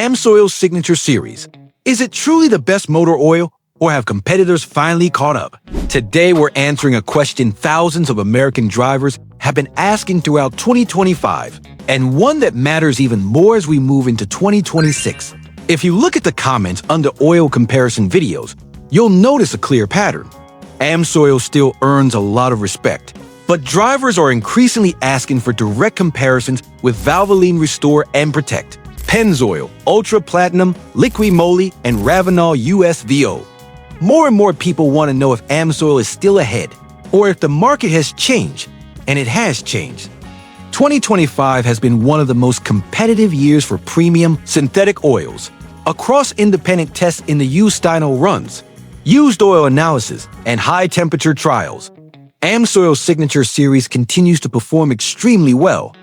Amsoil Signature Series. Is it truly the best motor oil, or have competitors finally caught up? Today we're answering a question thousands of American drivers have been asking throughout 2025, and one that matters even more as we move into 2026. If you look at the comments under oil comparison videos, you'll notice a clear pattern. Amsoil still earns a lot of respect, but drivers are increasingly asking for direct comparisons with Valvoline Restore and Protect, Pennzoil Ultra Platinum, Liqui Moly, and Ravenol USVO. More and more people want to know if Amsoil is still ahead, or if the market has changed, and it has changed. 2025 has been one of the most competitive years for premium synthetic oils. Across independent tests in the used dyno runs, used oil analysis, and high-temperature trials, Amsoil Signature Series continues to perform extremely well.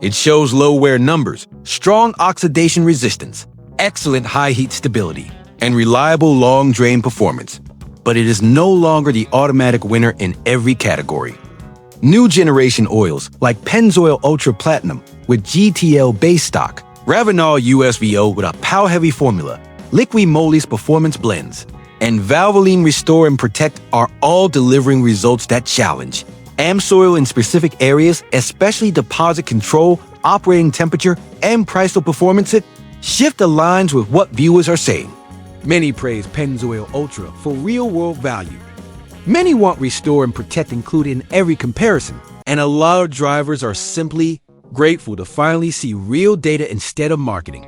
It shows low wear numbers, strong oxidation resistance, excellent high heat stability, and reliable long drain performance. But it is no longer the automatic winner in every category. New generation oils like Pennzoil Ultra Platinum with GTL base stock, Ravenol USVO with a power-heavy formula, Liqui Moly's performance blends, and Valvoline Restore and Protect are all delivering results that challenge Amsoil in specific areas, especially deposit control, operating temperature, and price-to performance. Shift aligns with what viewers are saying. Many praise Pennzoil Ultra for real-world value. Many want Restore and Protect included in every comparison, and a lot of drivers are simply grateful to finally see real data instead of marketing.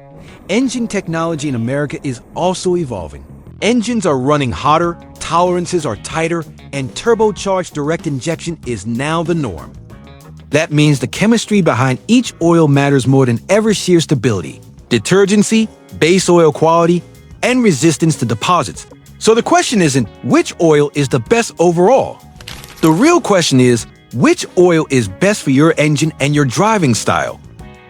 Engine technology in America is also evolving. Engines are running hotter, tolerances are tighter, and turbocharged direct injection is now the norm. That means the chemistry behind each oil matters more than ever. Sheer stability, detergency, base oil quality, and resistance to deposits. So the question isn't which oil is the best overall. The real question is which oil is best for your engine and your driving style.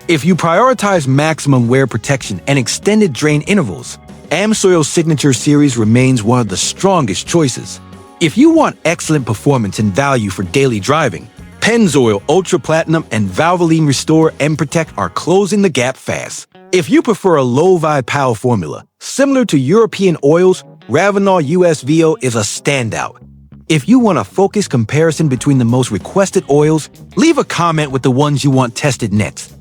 If you prioritize maximum wear protection and extended drain intervals, Amsoil Signature Series remains one of the strongest choices. If you want excellent performance and value for daily driving, Pennzoil Ultra Platinum and Valvoline Restore and Protect are closing the gap fast. If you prefer a low-vibe power formula, similar to European oils, Ravenol USVO is a standout. If you want a focused comparison between the most requested oils, leave a comment with the ones you want tested next.